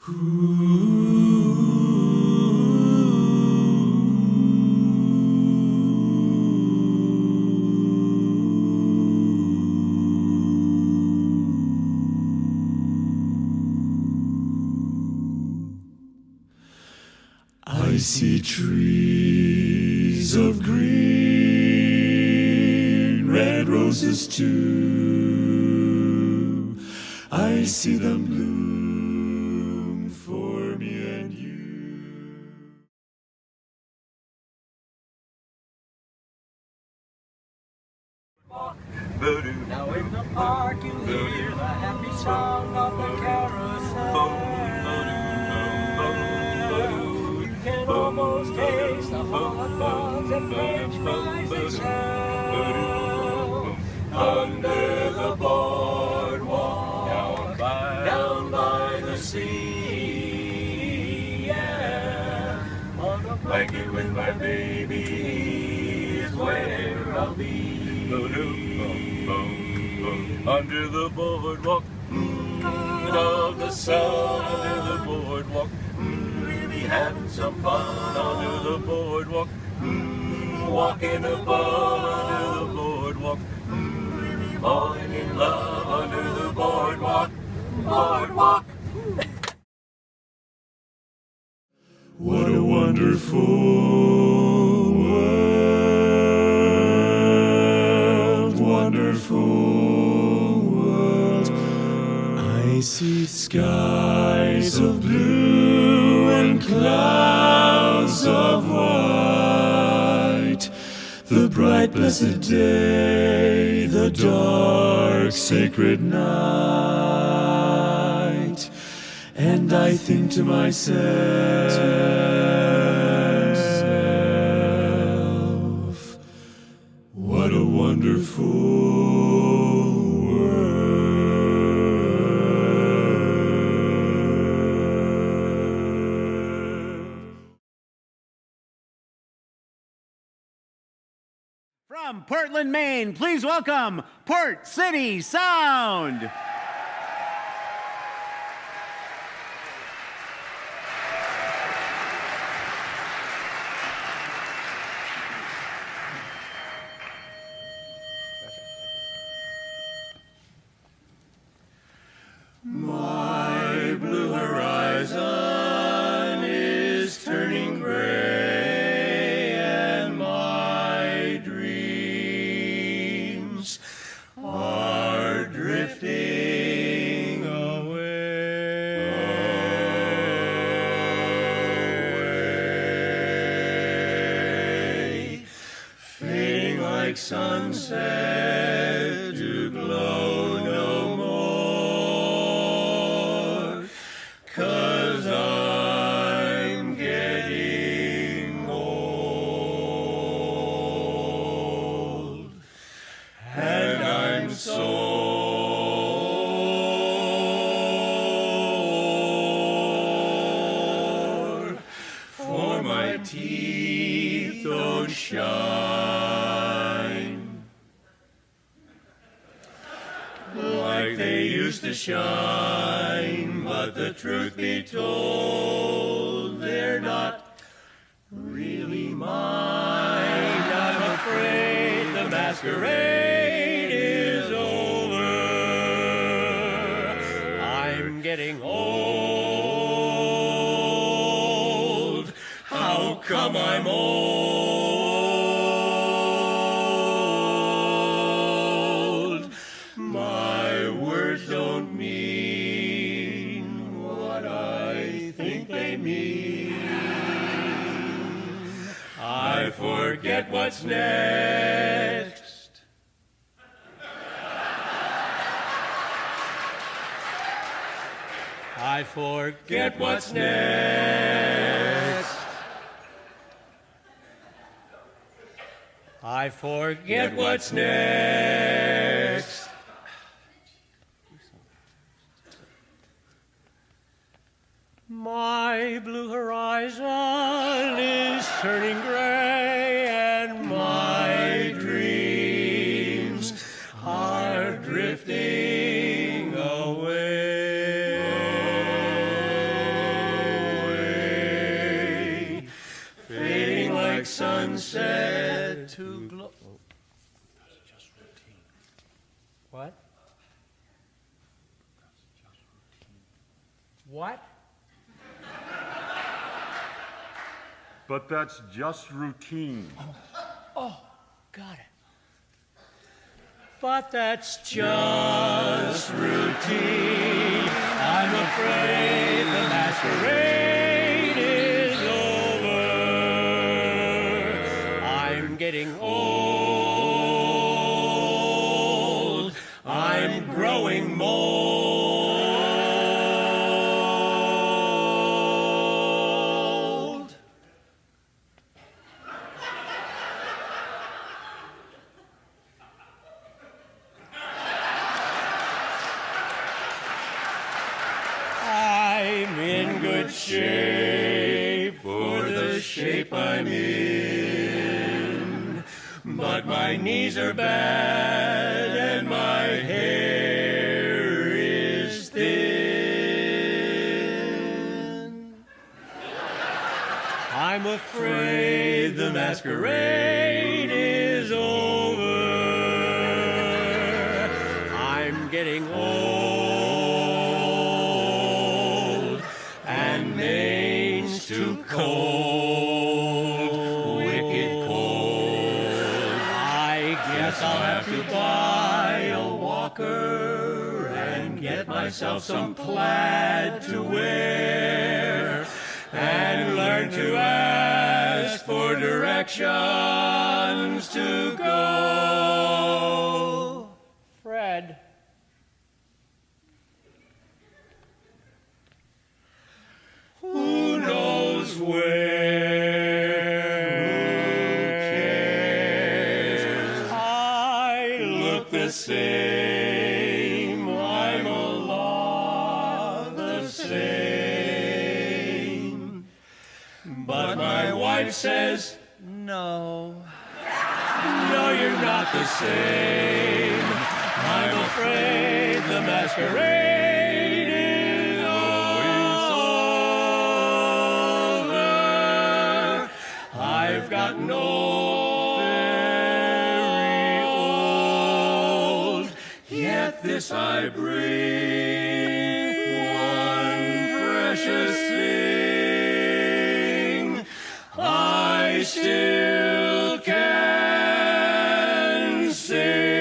I see trees of green, red roses too. I see them bloom for me and you. Now in the park you hear the happy song of the carousel. You can almost taste the hot dogs and french fries they sell. Under the boardwalk, down by the sea, yeah. On a blanket with my baby is where I'll be. Under the boardwalk of the sun, under the boardwalk, really having some fun. Under the boardwalk, walking above. Under the boardwalk, really falling in love. Under the boardwalk, boardwalk. What a wonderful world, wonderful world. I see skies of blue and clouds of white. The bright blessed day, the dark sacred night. And I think to myself, what a wonderful world. From Portland, Maine, please welcome Port City Sound. My blue horizon is turning gray, and my dreams are drifting away, fading like sunset to glow no more, 'cause I'm getting old, and I'm so sore, for my teeth don't shine like they used to shine. But the truth be told, they're not really mine. I'm afraid the masquerade is over. I'm getting old. How come I'm old? My words don't mean what I think they mean. I forget what's next. I forget what's next. I forget what's next. My blue horizon is turning gray, and my dreams are drifting away. sunset to glow. What? What? But that's just routine. Oh, got it. But that's just routine. I'm afraid the masquerade is over. I'm getting old. I'm growing mold. I'm in good shape for the shape I'm in, but my knees are bad and my hair is thin. I'm afraid the masquerade is over. I'm getting old and Maine's too cold, wicked cold. I guess I'll have to buy a walker and get myself some plaid to wear and learn to ask for directions to go. Fred. Who knows where? Who cares? I look the same. I'm a lot the same. But my wife says, no. No, you're not the same. I'm afraid the masquerade is over. I've gotten old, very old. Yet this I bring, one precious thing. I still can sing.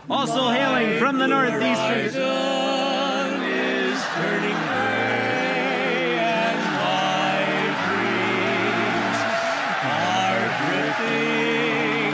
Also hailing from the Northeastern. Horizon is turning gray and my dreams are drifting.